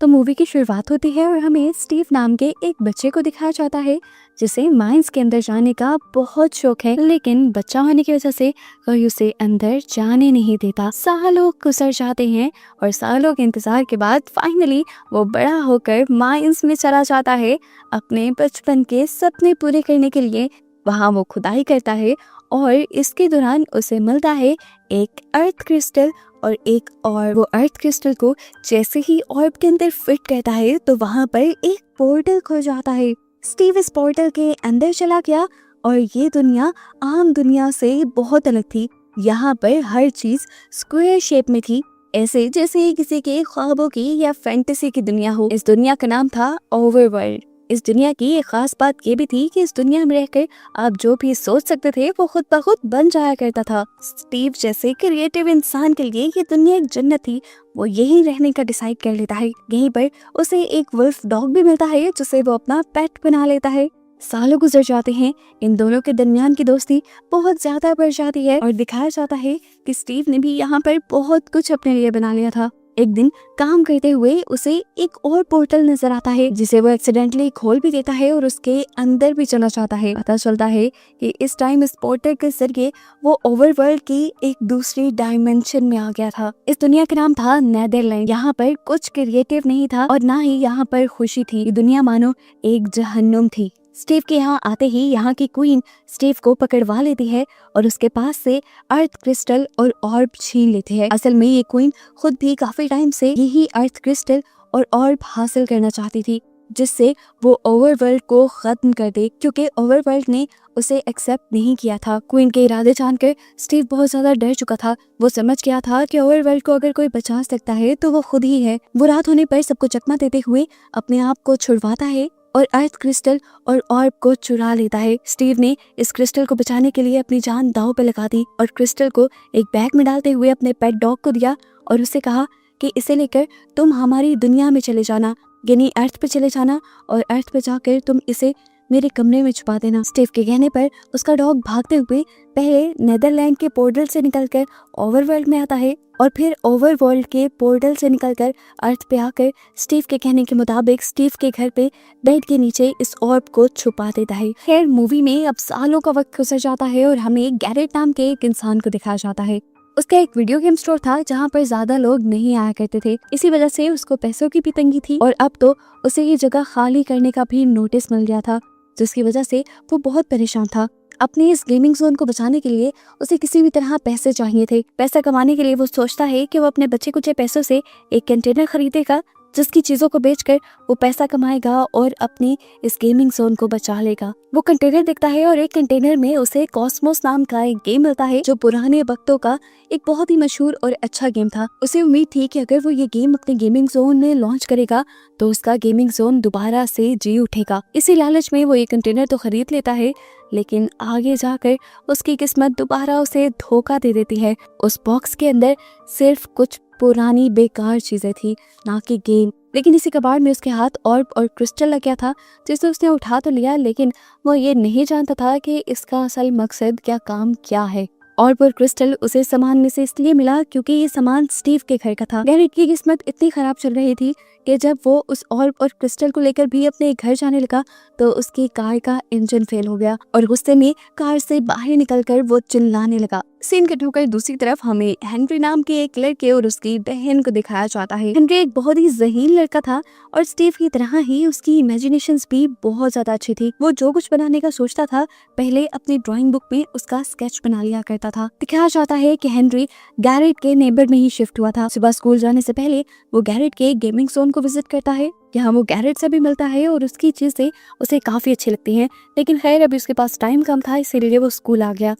तो मूवी की शुरुआत होती है और हमें स्टीव नाम के एक बच्चे को दिखाया जाता है जिसे माइंस के अंदर जाने का बहुत शौक है, लेकिन बच्चा होने की वजह से कोई उसे अंदर जाने नहीं देता। सालों गुजर जाते हैं और सालों के इंतजार के बाद फाइनली वो बड़ा होकर माइंस में चला जाता है अपने बचपन के सपने पूरे करने के लिए। वहाँ वो खुदाई करता है और इसके दौरान उसे मिलता है एक अर्थ क्रिस्टल और वो अर्थ क्रिस्टल को जैसे ही ऑर्ब के अंदर फिट करता है तो वहाँ पर एक पोर्टल खुल जाता है। स्टीव इस पोर्टल के अंदर चला गया और ये दुनिया आम दुनिया से बहुत अलग थी। यहाँ पर हर चीज स्क्वायर शेप में थी, ऐसे जैसे किसी के ख्वाबों की या फैंटेसी की दुनिया हो। इस दुनिया का नाम था ओवरवर्ल्ड। इस दुनिया की एक खास बात ये भी थी कि इस दुनिया में रहकर आप जो भी सोच सकते थे वो खुद ब खुद बन जाया करता था। स्टीव जैसे क्रिएटिव इंसान के लिए ये दुनिया एक जन्नत थी। वो यहीं रहने का डिसाइड कर लेता है। यहीं पर उसे एक वुल्फ डॉग भी मिलता है जिसे वो अपना पेट बना लेता है। सालों गुजर जाते हैं, इन दोनों के दरमियान की दोस्ती बहुत ज्यादा बढ़ जाती है और दिखाया जाता है कि स्टीव ने भी यहाँ पर बहुत कुछ अपने लिए बना लिया था। एक दिन काम करते हुए उसे एक और पोर्टल नजर आता है जिसे वो एक्सीडेंटली खोल भी देता है और उसके अंदर भी चला जाता है। पता चलता है कि इस टाइम इस पोर्टल के जरिए वो ओवरवर्ल्ड की एक दूसरी डायमेंशन में आ गया था। इस दुनिया का नाम था नेदरलैंड। यहाँ पर कुछ क्रिएटिव नहीं था और ना ही यहाँ पर खुशी थी। ये दुनिया मानो एक जहन्नुम थी। स्टीव के यहाँ आते ही यहाँ की क्वीन स्टीव को पकड़वा लेती है और उसके पास से अर्थ क्रिस्टल और ऑर्ब छीन लेती है। असल में ये क्वीन खुद भी काफी टाइम से यही अर्थ क्रिस्टल और ऑर्ब हासिल करना चाहती थी जिससे वो ओवरवर्ल्ड को खत्म कर दे, क्योंकि ओवरवर्ल्ड ने उसे एक्सेप्ट नहीं किया था। क्वीन के इरादे जानकर स्टीव बहुत ज्यादा डर चुका था। वो समझ गया था कि ओवरवर्ल्ड को अगर कोई बचा सकता है तो वो खुद ही है। वो रात होने पर सबको चकमा देते हुए अपने आप को छुड़वाता है और अर्थ क्रिस्टल और ऑर्ब को चुरा लेता है। स्टीव ने इस क्रिस्टल को बचाने के लिए अपनी जान दांव पे लगा दी और क्रिस्टल को एक बैग में डालते हुए अपने पेट डॉग को दिया और उसे कहा कि इसे लेकर तुम हमारी दुनिया में चले जाना, यानी अर्थ पे चले जाना और अर्थ पे जाकर तुम इसे मेरे कमरे में छुपा देना। स्टीव के कहने पर उसका डॉग भागते हुए पहले नेदरलैंड के पोर्टल से निकलकर ओवरवर्ल्ड में आता है और फिर ओवरवर्ल्ड के पोर्टल से निकलकर अर्थ पे आकर स्टीव के कहने के मुताबिक स्टीव के घर पे बेड के नीचे इस ऑर्ब को छुपा देता है। खैर मूवी में अब सालों का वक्त गुजर जाता है और हमें गैरेट नाम के एक इंसान को दिखाया जाता है। उसका एक वीडियो गेम स्टोर था जहाँ पर ज्यादा लोग नहीं आया करते थे। इसी वजह से उसको पैसों की भी तंगी थी और अब तो उसे ये जगह खाली करने का भी नोटिस मिल गया था, जिसकी वजह से वो बहुत परेशान था। अपने इस गेमिंग जोन को बचाने के लिए उसे किसी भी तरह पैसे चाहिए थे। पैसा कमाने के लिए वो सोचता है कि वो अपने बच्चे कुचे पैसों से एक कंटेनर खरीदेगा जिसकी चीजों को बेचकर वो पैसा कमाएगा और अपने इस गेमिंग जोन को बचा लेगा। वो कंटेनर देखता है और एक कंटेनर में उसे कॉस्मोस नाम का एक गेम मिलता है जो पुराने वक्तों का एक बहुत ही मशहूर और अच्छा गेम था। उसे उम्मीद थी कि अगर वो ये गेम अपने गेमिंग जोन में लॉन्च करेगा तो उसका गेमिंग जोन दोबारा से जी उठेगा। इसी लालच में वो ये कंटेनर तो खरीद लेता है, लेकिन आगे जाकर उसकी किस्मत दोबारा उसे धोखा दे देती है। उस बॉक्स के अंदर सिर्फ कुछ पुरानी बेकार चीजें थी, ना कि गेम। लेकिन इसी कबाड़ में उसके हाथ ऑर्ब और क्रिस्टल लग गया था जिसे उसने उठा तो लिया, लेकिन वो ये नहीं जानता था कि इसका असल मकसद क्या है। ऑर्ब और क्रिस्टल उसे सामान में से इसलिए मिला क्योंकि ये सामान स्टीव के घर का था। गैरेट की किस्मत इतनी खराब चल रही थी कि जब वो उस ऑर्ब और क्रिस्टल को लेकर भी अपने घर जाने लगा तो उसकी कार का इंजन फेल हो गया और गुस्से में कार से बाहर निकलकर वो चिल्लाने लगा। सीन कट होकर दूसरी तरफ हमें हेनरी नाम के एक लड़के और उसकी बहन को दिखाया जाता है। हेनरी एक बहुत ही ज़हीन लड़का था और स्टीव की तरह ही उसकी इमेजिनेशंस भी बहुत ज्यादा अच्छी थी। वो जो कुछ बनाने का सोचता था पहले अपनी ड्राइंग बुक में उसका स्केच बना लिया करता था। दिखाया जाता है कि हेनरी गैरेट के नेबर में ही शिफ्ट हुआ था। सुबह स्कूल जाने से पहले वो गैरेट के गेमिंग जोन को विजिट करता है। यहाँ वो गैरेट से भी मिलता है और उसकी चीजें उसे काफी अच्छी लगती हैं, लेकिन खैर अभी उसके पास टाइम कम था इसीलिए वो स्कूल आ गया।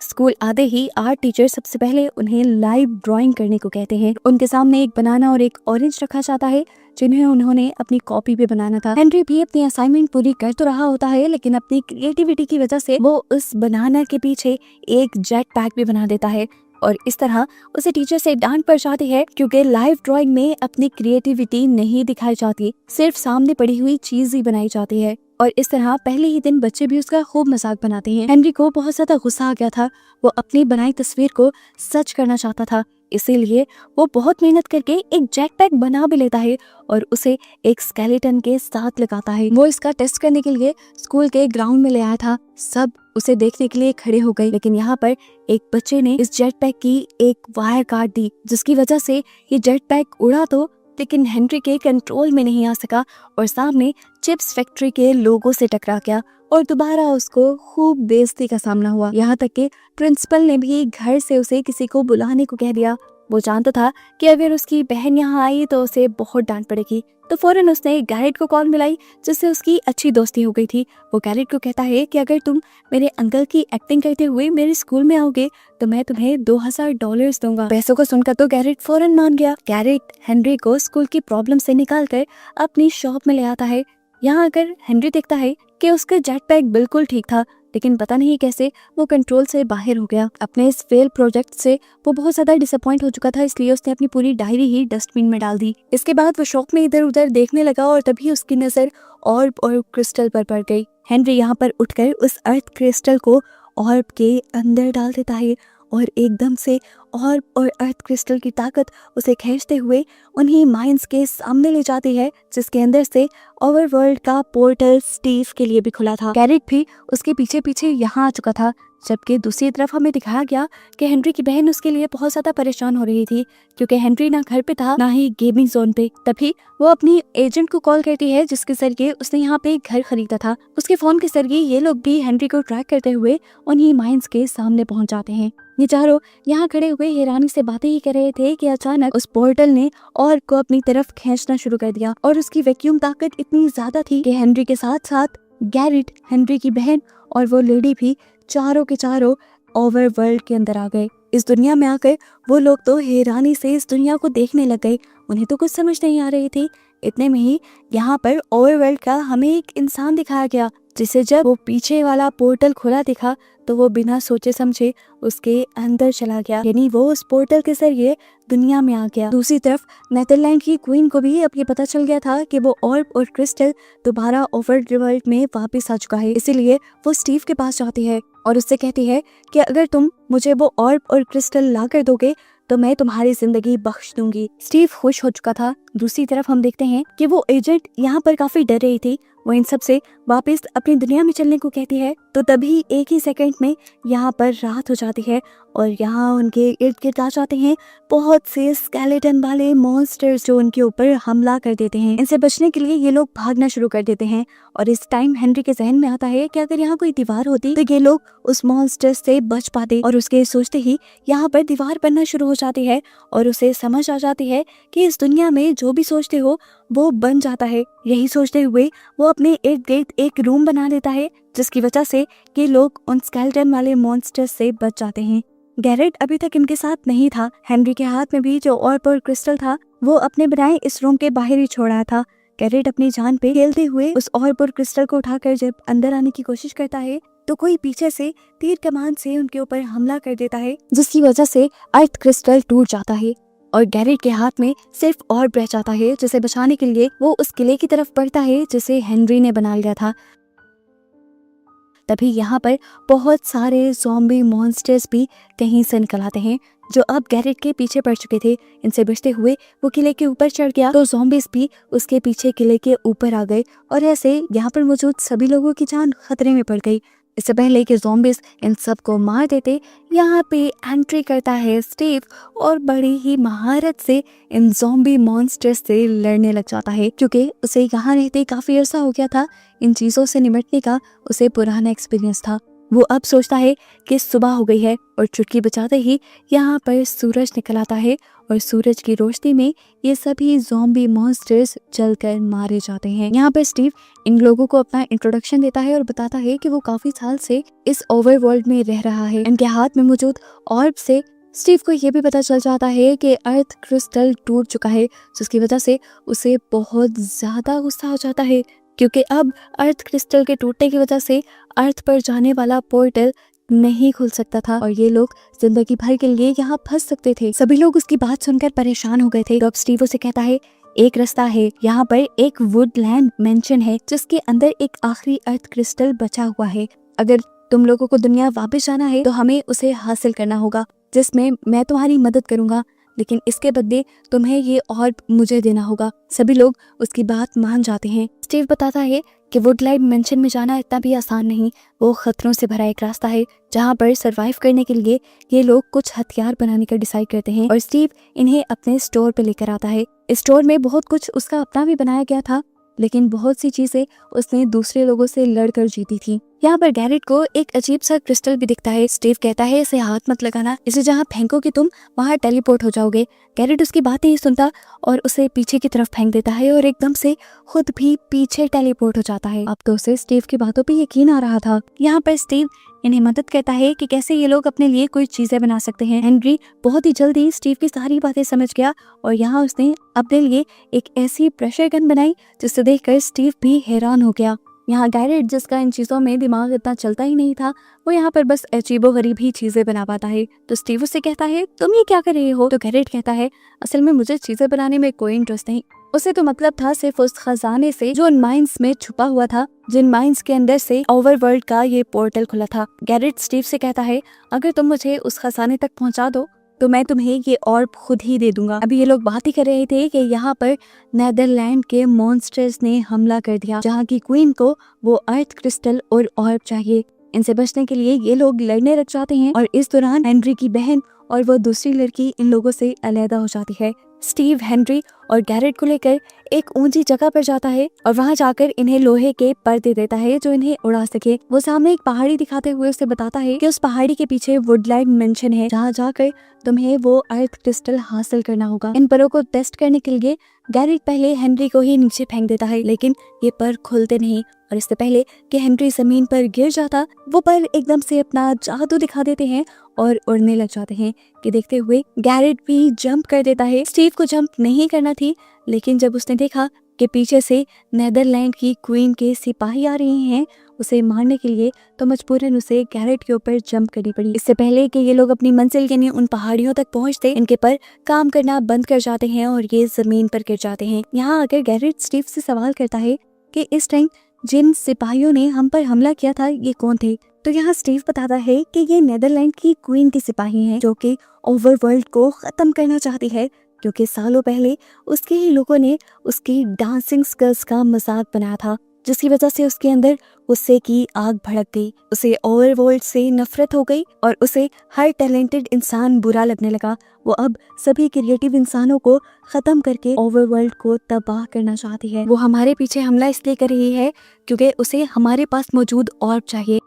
स्कूल आते ही आर्ट टीचर सबसे पहले उन्हें लाइव ड्राइंग करने को कहते हैं। उनके सामने एक बनाना और एक ऑरेंज रखा जाता है जिन्हें उन्होंने अपनी कॉपी पे बनाना था। हेनरी भी अपनी असाइनमेंट पूरी कर तो रहा होता है, लेकिन अपनी क्रिएटिविटी की वजह से वो उस बनाना के पीछे एक जेट पैक भी बना देता है और इस तरह उसे टीचर से डांट पड़ जाती है क्योंकि लाइव ड्राइंग में अपनी क्रिएटिविटी नहीं दिखाई जाती, सिर्फ सामने पड़ी हुई चीज ही बनाई जाती है। और इस तरह पहले ही दिन बच्चे भी उसका खूब मजाक बनाते हैं। हेनरी को बहुत ज्यादा गुस्सा आ गया था। वो अपनी बनाई तस्वीर को सच करना चाहता था, इसीलिए वो बहुत मेहनत करके एक जेटपैक बना भी लेता है और उसे एक स्केलेटन के साथ लगाता है। वो इसका टेस्ट करने के लिए स्कूल के ग्राउंड में ले आया था। सब उसे देखने के लिए खड़े हो गए, लेकिन यहाँ पर एक बच्चे ने इस जेटपैक की एक वायर काट दी, जिसकी वजह से ये जेटपैक उड़ा तो, लेकिन हेनरी के कंट्रोल में नहीं आ सका और सामने चिप्स फैक्ट्री के लोगों से टकरा गया और दोबारा उसको खूब बेइज्जती का सामना हुआ। यहाँ तक कि प्रिंसिपल ने भी घर से उसे किसी को बुलाने को कह दिया। वो जानता था कि अगर उसकी बहन यहाँ आई तो उसे बहुत डांट पड़ेगी, तो फौरन उसने गैरेट को कॉल मिलाई, जिससे उसकी अच्छी दोस्ती हो गई थी। वो गैरेट को कहता है कि अगर तुम मेरे अंकल की एक्टिंग करते हुए मेरे स्कूल में आओगे तो मैं तुम्हें $2000 दूंगा। पैसों को सुनकर तो गैरेट फौरन मान गया। गैरेट हेनरी को स्कूल की प्रॉब्लम से निकालकर अपनी शॉप में ले आता है। यहाँ अगर हेनरी देखता है कि उसका जेटपैक बिल्कुल ठीक था, लेकिन पता नहीं कैसे वो कंट्रोल से बाहर हो गया। अपने इस फेल प्रोजेक्ट से वो बहुत ज्यादा डिसअपॉइंट हो चुका था, इसलिए उसने अपनी पूरी डायरी ही डस्टबिन में डाल दी। इसके बाद वो शौक में इधर उधर देखने लगा और तभी उसकी नजर ऑर्ब और क्रिस्टल पर पड़ गई। हेनरी यहाँ पर उठकर उस अर्थ क्रिस्टल को ऑर्ब के अंदर डाल देता है और एकदम से ऑर्ब और अर्थ क्रिस्टल की ताकत उसे खींचते हुए उन्हीं माइंस के सामने ले जाती है, जिसके अंदर से ओवरवर्ल्ड का पोर्टल स्टीव के लिए भी खुला था। गैरेट भी उसके पीछे पीछे यहाँ आ चुका था, जबकि दूसरी तरफ हमें दिखाया गया कि हेनरी की बहन उसके लिए बहुत ज्यादा परेशान हो रही थी, क्योंकि हेनरी ना घर पे था ना ही गेमिंग जोन पे। तभी वो अपनी एजेंट को कॉल करती है, जिसके जरिए उसने यहाँ पे एक घर खरीदा था। उसके फोन के जरिए ये लोग भी हेनरी को ट्रैक करते हुए उन्हीं माइंस के सामने पहुंच जाते हैं। ये चारों यहाँ खड़े हुए हैरानी से बातें ही कर रहे थे कि अचानक उस पोर्टल ने ऑर्ब को अपनी तरफ खींचना शुरू कर दिया और उसकी वैक्यूम ताकत इतनी ज्यादा थी कि हेनरी के साथ साथ गैरेट, हेनरी की बहन और वो लेडी भी चारों के चारों ओवरवर्ल्ड के अंदर आ गए। इस दुनिया में आकर वो लोग तो हैरानी से इस दुनिया को देखने लग गए। उन्हें तो कुछ समझ नहीं आ रही थी। इतने में ही यहाँ पर ओवरवर्ल्ड का हमें एक इंसान दिखाया गया, जिसे जब वो पीछे वाला पोर्टल खुला दिखा तो वो बिना सोचे समझे उसके अंदर चला गया, यानी वो उस पोर्टल के जरिए दुनिया में आ गया। दूसरी तरफ नेदरलैंड की क्वीन को भी अब ये पता चल गया था कि वो ऑर्ब और क्रिस्टल दोबारा ओवरवर्ल्ड में वापस आ चुका है। इसीलिए वो स्टीव के पास जाती है और उससे कहती है कि अगर तुम मुझे वो ऑर्ब और क्रिस्टल ला कर दोगे तो मैं तुम्हारी जिंदगी बख्श दूंगी। स्टीव खुश हो चुका था। दूसरी तरफ हम देखते हैं कि वो एजेंट यहाँ पर काफी डर रही थी। वो इन सब से वापस अपनी दुनिया में चलने को कहती है, तो तभी एक ही सेकंड में यहाँ पर रात हो जाती है और यहाँ उनके इर्द गिर्द आ जाते हैं बहुत से स्केलेटन वाले मॉन्स्टर्स, जो उनके ऊपर हमला कर देते हैं। इनसे बचने के लिए ये लोग भागना शुरू कर देते हैं और इस टाइम हेनरी के जहन में आता है कि अगर यहाँ कोई दीवार होती तो ये लोग उस मॉन्स्टर से बच पाते, और उसके सोचते ही यहाँ पर दीवार बनना शुरू हो जाती है और उसे समझ आ जाती है कि इस दुनिया में जो भी सोचते हो वो बन जाता है। यही सोचते हुए वो अपने इर्द गिर्द एक रूम बना लेता है, जिसकी वजह से ये लोग उन स्केलेटन वाले मॉन्स्टर्स से बच जाते हैं। गैरेट अभी तक इनके साथ नहीं था। हेनरी के हाथ में भी जो ऑर्ब और क्रिस्टल था वो अपने बनाए इस रूम के बाहर ही छोड़ा था। गैरेट अपनी जान पे खेलते हुए उस ऑर्ब और क्रिस्टल को उठाकर जब अंदर आने की कोशिश करता है तो कोई पीछे से तीर कमान से उनके ऊपर हमला कर देता है, जिसकी वजह से अर्थ क्रिस्टल टूट जाता है और गैरेट के हाथ में सिर्फ ऑर्ब रह जाता है, जिसे बचाने के लिए वो उस किले की तरफ बढ़ता है जिसे हेनरी ने बना लिया था। तभी यहाँ पर बहुत सारे ज़ॉम्बी मॉन्स्टर्स भी कहीं से निकल आते हैं, जो अब गैरेट के पीछे पड़ चुके थे। इनसे बचते हुए वो किले के ऊपर चढ़ गया तो ज़ॉम्बीज भी उसके पीछे किले के ऊपर आ गए और ऐसे यहाँ पर मौजूद सभी लोगों की जान खतरे में पड़ गई। इससे पहले कि ज़ॉम्बीज इन सब को मार देते, यहाँ पे एंट्री करता है स्टीव और बड़ी ही महारत से इन ज़ॉम्बी मॉन्स्टर्स से लड़ने लग जाता है, क्योंकि उसे यहाँ रहते काफ़ी अर्सा हो गया था। इन चीज़ों से निपटने का उसे पुराना एक्सपीरियंस था। वो अब सोचता है कि सुबह हो गई है और चुटकी बजाते ही यहाँ पर सूरज निकल आता है और सूरज की रोशनी में ये सभी ज़ॉम्बी मॉन्स्टर्स जलकर मारे जाते हैं। यहाँ पर स्टीव इन लोगों को अपना इंट्रोडक्शन देता है और बताता है कि वो काफी साल से इस ओवरवर्ल्ड में रह रहा है। इनके हाथ में मौजूद ऑर्ब से स्टीव को ये भी पता चल जाता है कि अर्थ क्रिस्टल टूट चुका है, जिसकी वजह से उसे बहुत ज्यादा गुस्सा हो जाता है, क्योंकि अब अर्थ क्रिस्टल के टूटने की वजह से अर्थ पर जाने वाला पोर्टल नहीं खुल सकता था और ये लोग जिंदगी भर के लिए यहाँ फंस सकते थे। सभी लोग उसकी बात सुनकर परेशान हो गए थे। तो अब स्टीव उसे कहता है, एक रास्ता है, यहाँ पर एक वुडलैंड मेंशन है जिसके अंदर एक आखिरी अर्थ क्रिस्टल बचा हुआ है। अगर तुम लोगों को दुनिया वापस जाना है तो हमें उसे हासिल करना होगा, जिसमें मैं तुम्हारी मदद करूंगा। लेकिन इसके बदले तुम्हें ये ऑर्ब मुझे देना होगा। सभी लोग उसकी बात मान जाते हैं। स्टीव बताता है कि वुडलाइट मेंशन में जाना इतना भी आसान नहीं, वो खतरों से भरा एक रास्ता है जहाँ पर सरवाइव करने के लिए ये लोग कुछ हथियार बनाने का डिसाइड करते हैं और स्टीव इन्हें अपने स्टोर पे लेकर आता है। इस स्टोर में बहुत कुछ उसका अपना भी बनाया गया था, लेकिन बहुत सी चीजें उसने दूसरे लोगों से लड़कर जीती थी। यहाँ पर गैरेट को एक अजीब सा क्रिस्टल भी दिखता है। स्टीव कहता है इसे हाथ मत लगाना, इसे जहाँ फेंकोगे तुम वहाँ टेलीपोर्ट हो जाओगे। गैरेट उसकी बात नहीं सुनता और उसे पीछे की तरफ फेंक देता है और एकदम से खुद भी पीछे टेलीपोर्ट हो जाता है। अब तो उसे स्टीव की बातों पे यकीन आ रहा था। यहाँ पर स्टीव इन्हें मदद करता है कि कैसे ये लोग अपने लिए कोई चीजें बना सकते हैं। हेनरी बहुत ही जल्दी स्टीव की सारी बातें समझ गया और यहाँ उसने अपने लिए एक ऐसी प्रेशर गन बनाई जिसे देखकर स्टीव भी हैरान हो गया। यहाँ गैरेट, जिसका इन चीज़ों में दिमाग इतना चलता ही नहीं था, वो यहाँ पर बस अजीबोगरीब ही चीज़ें बना पाता है। तो स्टीव उससे कहता है तुम ये क्या कर रहे हो? तो गैरेट कहता है असल में मुझे चीज़ें बनाने में कोई इंटरेस्ट नहीं। उसे तो मतलब था सिर्फ उस खजाने से जो उन माइंस में छुपा हुआ था, जिन माइंस के अंदर से ओवरवर्ल्ड का ये पोर्टल खुला था। गैरेट स्टीव से कहता है अगर तुम मुझे उस खजाने तक पहुँचा दो तो मैं तुम्हें ये ऑर्ब खुद ही दे दूंगा। अभी ये लोग बात ही कर रहे थे कि यहाँ पर नेदरलैंड के मॉन्स्टर्स ने हमला कर दिया, जहाँ की क्वीन को वो अर्थ क्रिस्टल और ऑर्ब चाहिए। इनसे बचने के लिए ये लोग लड़ने लग जाते हैं और इस दौरान हेनरी की बहन और वो दूसरी लड़की इन लोगों से अलहदा हो जाती है। स्टीव हेनरी और गैरेट को लेकर एक ऊंची जगह पर जाता है और वहां जाकर इन्हें लोहे के पर्दे देता है जो इन्हें उड़ा सके। वो सामने एक पहाड़ी दिखाते हुए उसे बताता है कि उस पहाड़ी के पीछे वुडलाइट मेंशन है, जहाँ जाकर तुम्हें वो अर्थ क्रिस्टल हासिल करना होगा। इन परों को टेस्ट करने के लिए गैरेट पहले हेनरी को ही नीचे फेंक देता है, लेकिन ये पर खुलते नहीं और इससे पहले कि हेनरी जमीन पर गिर जाता, वो पर एकदम से अपना जादू दिखा देते हैं और उड़ने लग जाते हैं कि देखते हुए गैरेट भी जंप कर देता है। स्टीव को जंप नहीं करना थी, लेकिन जब उसने देखा कि पीछे से नेदरलैंड की क्वीन के सिपाही आ रहे हैं उसे मारने के लिए, तो मजबूरन उसे गैरेट के ऊपर जंप करनी पड़ी। इससे पहले कि ये लोग अपनी मंजिल यानी उन पहाड़ियों तक पहुंचते, इनके पर काम करना बंद कर जाते हैं और ये जमीन पर गिर जाते हैं। यहाँ आकर गैरेट स्टीव से सवाल करता है कि इस टाइम जिन सिपाहियों ने हम पर हमला किया था ये कौन थे? तो यहाँ स्टीव बताता है कि ये नेदरलैंड की क्वीन की सिपाही हैं, जो कि ओवरवर्ल्ड को खत्म करना चाहती है, क्योंकि सालों पहले उसके ही लोगों ने उसकी डांसिंग स्किल्स का मजाक बनाया था, जिसकी वजह से उसके अंदर गुस्से की आग भड़क गई। उसे ओवरवर्ल्ड से नफरत हो गई और उसे हर टैलेंटेड इंसान बुरा लगने लगा। वो अब सभी क्रिएटिव इंसानों को खत्म करके ओवरवर्ल्ड को तबाह करना चाहती है। वो हमारे पीछे हमला इसलिए कर रही है क्योंकि उसे हमारे पास मौजूद ऑर्ब चाहिए।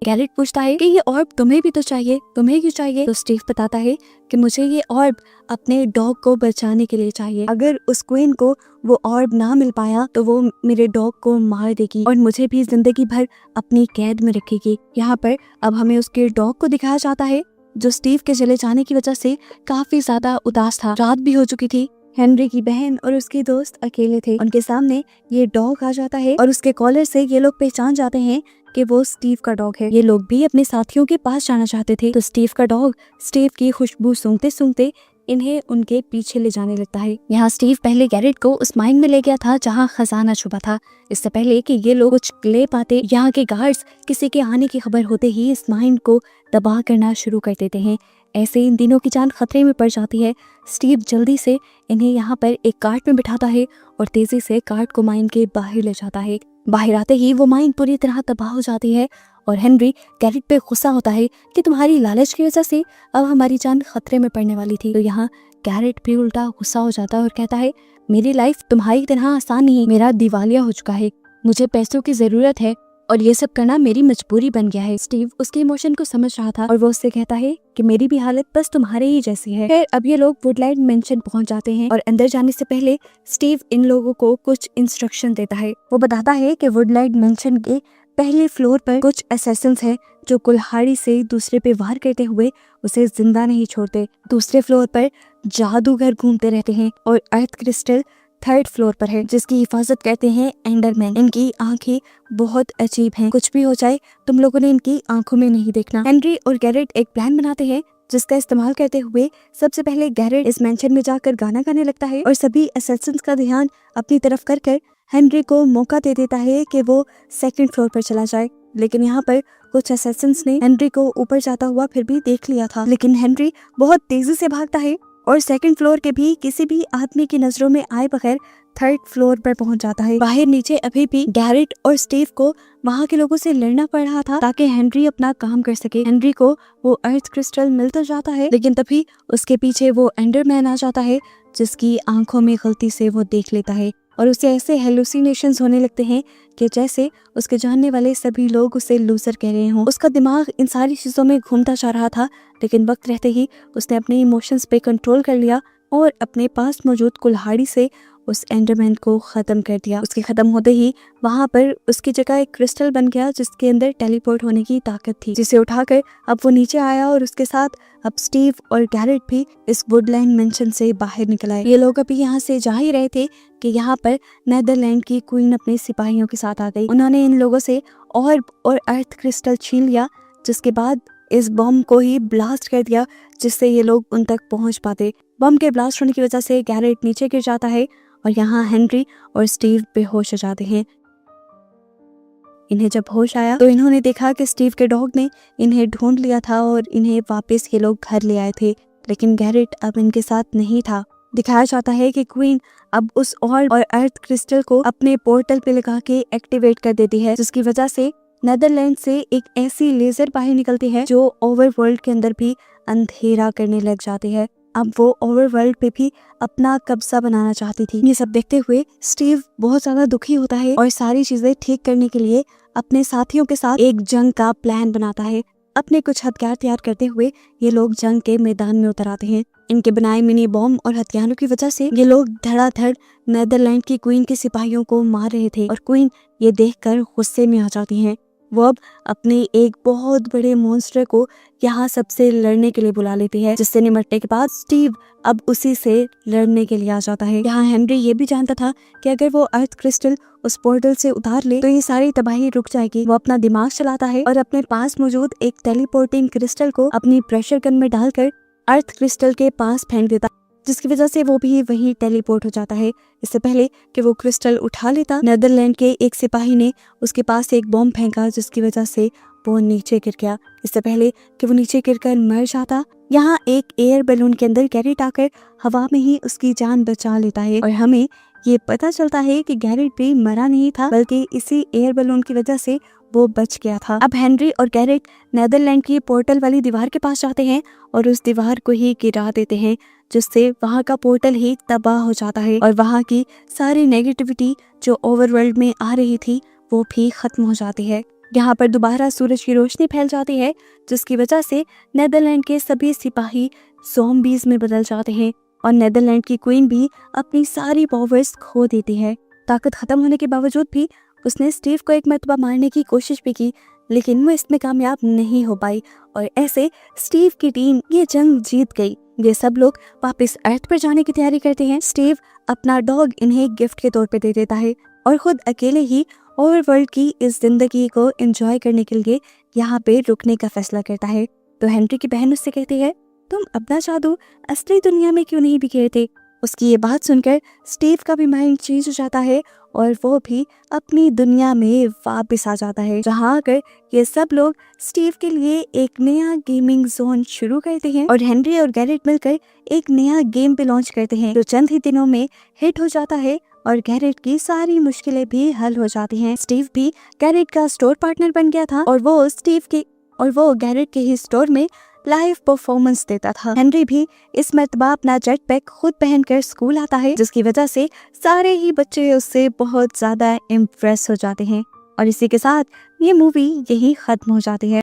गैरेट पूछता है कि ये ऑर्ब तुम्हें भी तो चाहिए, तुम्हें क्यों चाहिए? तो स्टीव बताता है कि मुझे ये ऑर्ब अपने डॉग को बचाने के लिए चाहिए। अगर उस क्वीन को वो ऑर्ब ना मिल पाया तो वो मेरे डॉग को मार देगी और मुझे भी जिंदगी भर अपनी कैद में रखेगी। यहाँ पर अब हमें उसके डॉग को दिखाया जाता है, जो स्टीव के चले जाने की वजह से काफी ज्यादा उदास था। रात भी हो चुकी थी, हेनरी की बहन और उसके दोस्त अकेले थे। उनके सामने ये डॉग आ जाता है और उसके कॉलर से ये लोग पहचान जाते हैं कि वो स्टीव का डॉग है। ये लोग भी अपने साथियों के पास जाना चाहते थे, तो स्टीव का डॉग स्टीव की खुशबू सूंघते सूंघते इन्हें उनके पीछे ले जाने लगता है। यहाँ स्टीव पहले गैरेट को उस माइन में ले गया था जहाँ खजाना छुपा था। इससे पहले कि ये लोग कुछ ले पाते, यहाँ के गार्ड्स किसी के आने की खबर होते ही इस माइन को तबाह करना शुरू कर देते हैं। ऐसे इन दिनों की जान खतरे में पड़ जाती है। स्टीव जल्दी से इन्हें यहाँ पर एक कार्ट में बिठाता है और तेजी से कार्ट को माइन के बाहर ले जाता है। बाहर आते ही वो माइन पूरी तरह तबाह हो जाती है और हेनरी गैरेट पे गुस्सा होता है कि तुम्हारी लालच की वजह से अब हमारी जान खतरे में पड़ने वाली थी। तो यहाँ गैरेट भी उल्टा गुस्सा हो जाता है और कहता है मेरी लाइफ तुम्हारी तरह आसान नहीं, मेरा दिवालिया हो चुका है, मुझे पैसों की जरूरत है और ये सब करना मेरी मजबूरी बन गया है। स्टीव उसके इमोशन को समझ रहा था और वो उससे कहता है कि मेरी भी हालत बस तुम्हारे ही जैसी है। फिर अब ये लोग वुडलाइट मेंशन पहुंच जाते हैं और अंदर जाने से पहले स्टीव इन लोगों को कुछ इंस्ट्रक्शन देता है। वो बताता है कि वुडलाइट मेंशन के पहले फ्लोर पर कुछ असैसिन्स हैं जो कुल्हाड़ी से दूसरे पे वार करते हुए उसे जिंदा नहीं छोड़ते। दूसरे फ्लोर पर जादूगर घूमते रहते हैं और अर्थ क्रिस्टल थर्ड फ्लोर पर है, जिसकी हिफाजत करते हैं एंडरमैन। इनकी आंखें बहुत अजीब हैं, कुछ भी हो जाए तुम लोगों ने इनकी आंखों में नहीं देखना। हेनरी और गैरेट एक प्लान बनाते हैं जिसका इस्तेमाल करते हुए सबसे पहले गैरेट इस मेंशन में जाकर गाना गाने लगता है और सभी असैसिन्स का ध्यान अपनी तरफ कर हेनरी को मौका दे देता है कि वो सेकंड फ्लोर पर चला जाए। लेकिन यहाँ पर कुछ असैसिन्स ने हेनरी को ऊपर जाता हुआ फिर भी देख लिया था, लेकिन हेनरी बहुत तेजी से भागता है और सेकंड फ्लोर के भी किसी भी आदमी की नजरों में आए बगैर थर्ड फ्लोर पर पहुंच जाता है। बाहर नीचे अभी भी गैरेट और स्टीव को वहां के लोगों से लड़ना पड़ रहा था ताकि हेनरी अपना काम कर सके। हेनरी को वो अर्थ क्रिस्टल मिल तो जाता है, लेकिन तभी उसके पीछे वो एंडरमैन आ जाता है, जिसकी आंखों में गलती से वो देख लेता है और उसे ऐसे हेलुसिनेशंस होने लगते हैं कि जैसे उसके जानने वाले सभी लोग उसे लूजर कह रहे हों। उसका दिमाग इन सारी चीजों में घूमता जा रहा था, लेकिन वक्त रहते ही उसने अपने इमोशंस पे कंट्रोल कर लिया और अपने पास मौजूद कुल्हाड़ी से उस एंडरमैन को खत्म कर दिया। उसके खत्म होते ही वहां पर उसकी जगह एक क्रिस्टल बन गया जिसके अंदर टेलीपोर्ट होने की ताकत थी, जिसे उठाकर अब वो नीचे आया और उसके साथ अब स्टीव और गैरेट भी इस वुडलैंड मेंशन से बाहर निकल आए। ये लोग अभी यहाँ से जा ही रहे थे कि यहाँ पर नेदरलैंड की क्वीन अपने सिपाहियों के साथ आ गई। उन्होंने इन लोगों से ऑर्ब और अर्थ क्रिस्टल छीन लिया, जिसके बाद इस बॉम्ब को ही ब्लास्ट कर दिया जिससे ये लोग उन तक पहुंच पाते। बॉम्ब के ब्लास्ट होने की वजह से गैरेट नीचे गिर जाता है और यहाँ हेनरी और स्टीव बेहोश हो जाते हैं। इन्हें जब होश आया तो इन्होंने देखा कि स्टीव के डॉग ने इन्हें ढूंढ लिया था और इन्हें वापस ये लोग घर ले आए थे, लेकिन गैरेट अब इनके साथ नहीं था। दिखाया जाता है कि क्वीन अब उस ऑर्ब और अर्थ क्रिस्टल को अपने पोर्टल पे लगा के एक्टिवेट कर देती है, जिसकी वजह से नेदरलैंड से एक ऐसी लेजर बाहर निकलती है जो ओवरवर्ल्ड के अंदर भी अंधेरा करने लग जाती है। अब वो ओवरवर्ल्ड पे भी अपना कब्जा बनाना चाहती थी। ये सब देखते हुए स्टीव बहुत ज्यादा दुखी होता है और सारी चीजें ठीक करने के लिए अपने साथियों के साथ एक जंग का प्लान बनाता है। अपने कुछ हथियार तैयार करते हुए ये लोग जंग के मैदान में उतर आते हैं। इनके बनाए मिनी बॉम्ब और हथियारों की वजह से ये लोग धड़ाधड़ नेदरलैंड की क्वीन के सिपाहियों को मार रहे थे और क्वीन ये देखकर गुस्से में आ जाती हैं। वो अब अपने एक बहुत बड़े मॉन्स्टर को यहाँ सबसे लड़ने के लिए बुला लेती है, जिससे निपटने के बाद स्टीव अब उसी से लड़ने के लिए आ जाता है। यहाँ हेनरी ये भी जानता था कि अगर वो अर्थ क्रिस्टल उस पोर्टल से उतार ले तो ये सारी तबाही रुक जाएगी। वो अपना दिमाग चलाता है और अपने पास मौजूद एक टेलीपोर्टिंग क्रिस्टल को अपनी प्रेशर गन में डालकर अर्थ क्रिस्टल के पास फेंक देता, जिसकी वजह से वो भी वहीं टेलीपोर्ट हो जाता है। इससे पहले कि वो क्रिस्टल उठा लेता, नेदरलैंड के एक सिपाही ने उसके पास एक बॉम्ब फेंका, जिसकी वजह से वो नीचे गिर गया। इससे पहले कि वो नीचे गिरकर मर जाता, यहाँ एक एयर बैलून के अंदर गैरेट आकर हवा में ही उसकी जान बचा लेता है और हमें ये पता चलता है कि गैरेट भी मरा नहीं था, बल्कि इसी एयर बैलून की वजह से वो बच गया था। अब हेनरी और गैरेट नेदरलैंड की पोर्टल वाली दीवार के पास जाते हैं और उस दीवार को ही गिरा देते हैं, जिससे वहाँ का पोर्टल ही तबाह हो जाता है और वहाँ की सारी नेगेटिविटी जो ओवरवर्ल्ड में आ रही थी वो भी खत्म हो जाती है। यहाँ पर दोबारा सूरज की रोशनी फैल जाती है, जिसकी वजह से नेदरलैंड के सभी सिपाही ज़ॉम्बीज़ में बदल जाते हैं और नेदरलैंड की क्वीन भी अपनी सारी पावर्स खो देती है। ताकत खत्म होने के बावजूद भी उसने स्टीव को एक मरतबा मारने की कोशिश भी की, लेकिन वो इसमें कामयाब नहीं हो पाई और ऐसे स्टीव की टीम ये जंग जीत गई। ये सब लोग वापस अर्थ पर जाने की तैयारी करते हैं। स्टीव अपना डॉग इन्हें गिफ्ट के तौर पे दे देता है और खुद अकेले ही ओवरवर्ल्ड की इस जिंदगी को एंजॉय करने के लिए यहाँ पे रुकने का फैसला करता है। तो हेनरी की बहन उससे कहती है, तुम अपना जादू असली दुनिया में क्यों नहीं बिखेरे थे? उसकी ये बात सुनकर स्टीव का भी माइंड चेंज हो जाता है और वो भी अपनी दुनिया में वापस आ जाता है, जहाँ आकर ये सब लोग स्टीव के लिए एक नया गेमिंग जोन शुरू करते हैं और हेनरी और गैरेट मिलकर एक नया गेम भी लॉन्च करते हैं, जो चंद ही दिनों में हिट हो जाता है और गैरेट की सारी मुश्किलें भी हल हो जाती हैं। स्टीव भी गैरेट का स्टोर पार्टनर बन गया था और वो गैरेट के ही स्टोर में लाइव परफॉर्मेंस देता था। हेनरी भी इस मर्तबा अपना जेट पैक खुद पहनकर स्कूल आता है, जिसकी वजह से सारे ही बच्चे उससे बहुत ज्यादा इम्प्रेस हो जाते हैं और इसी के साथ ये मूवी यही खत्म हो जाती है।